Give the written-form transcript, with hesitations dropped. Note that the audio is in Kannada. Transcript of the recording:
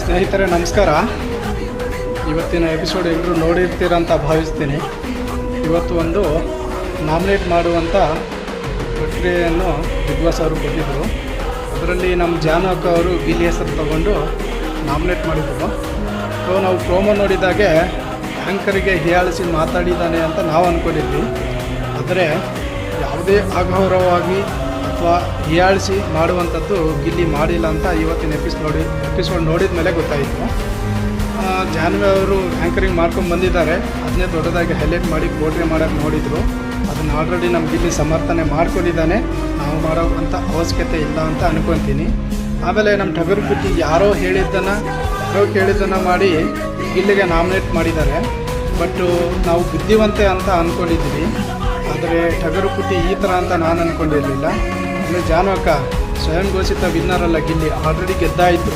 ಸ್ನೇಹಿತರೆ ನಮಸ್ಕಾರ. ಇವತ್ತಿನ ಎಪಿಸೋಡ್ ಎಲ್ಲರೂ ನೋಡಿರ್ತೀರಂತ ಭಾವಿಸ್ತೀನಿ. ಇವತ್ತು ಒಂದು ನಾಮಿನೇಟ್ ಮಾಡುವಂಥ ಪ್ರಕ್ರಿಯೆಯನ್ನು ಬಿಗ್ ಬಾಸ್ ಅವರು ಕೊಟ್ಟಿದ್ದರು. ಅದರಲ್ಲಿ ನಮ್ಮ ಜಾನು ಅಕ್ಕ ಅವರು ಗಿಲ್ಲಿ ಹೆಸರು ತಗೊಂಡು ನಾಮಿನೇಟ್ ಮಾಡಿದರು. ಸೊ ನಾವು ಪ್ರೋಮೋ ನೋಡಿದಾಗೆ ಆ್ಯಂಕರಿಗೆ ಹೀಯಾಳಿಸಿ ಮಾತಾಡಿದ್ದಾನೆ ಅಂತ ನಾವು ಅಂದ್ಕೊಂಡಿದ್ವಿ. ಆದರೆ ಯಾವುದೇ ಅಗೌರವವಾಗಿ ಅಥವಾ ಹೀಯಾಳಿಸಿ ಮಾಡುವಂಥದ್ದು ಗಿಲ್ಲಿ ಮಾಡಿಲ್ಲ ಅಂತ ಇವತ್ತಿನ ಎಪಿಸೋಡ್ ನೋಡಿದ ಮೇಲೆ ಗೊತ್ತಾಯಿತು. ಜಾನ್ವಿ ಅವರು ಆ್ಯಂಕರಿಂಗ್ ಮಾಡ್ಕೊಂಡು ಬಂದಿದ್ದಾರೆ. ಅದನ್ನೇ ದೊಡ್ಡದಾಗಿ ಹೈಲೈಟ್ ಮಾಡಿ ಪೋಟ್ರೆ ಮಾಡೋಕ್ಕೆ ನೋಡಿದರು. ಅದನ್ನು ಆಲ್ರೆಡಿ ನಮ್ಮ ಗಿಲ್ಲಿ ಸಮರ್ಥನೆ ಮಾಡ್ಕೊಂಡಿದ್ದಾನೆ. ನಾವು ಮಾಡೋವಂಥ ಅವಶ್ಯಕತೆ ಇಲ್ಲ ಅಂತ ಅನ್ಕೊತೀನಿ. ಆಮೇಲೆ ನಮ್ಮ ಟಗರುಪುಟ್ಟಿ ಯಾರೋ ಕೇಳಿದ್ದನ್ನು ಮಾಡಿ ಗಿಲ್ಲಿಗೆ ನಾಮಿನೇಟ್ ಮಾಡಿದ್ದಾರೆ. ಬಟ್ಟು ನಾವು ಬುದ್ಧಿವಂತೆ ಅಂತ ಅಂದ್ಕೊಂಡಿದ್ದೀವಿ. ಆದರೆ ಟಗರುಪುಟ್ಟಿ ಈ ಥರ ಅಂತ ನಾನು ಅಂದ್ಕೊಂಡಿರಲಿಲ್ಲ. ಅಂದರೆ ಜಾನು ಅಕ್ಕ ಸ್ವಯಂ ಘೋಷಿತ ವಿನ್ನರ್ ಅಲ್ಲ, ಗಿಲ್ಲಿ ಆಲ್ರೆಡಿ ಗೆದ್ದಾಯಿತು.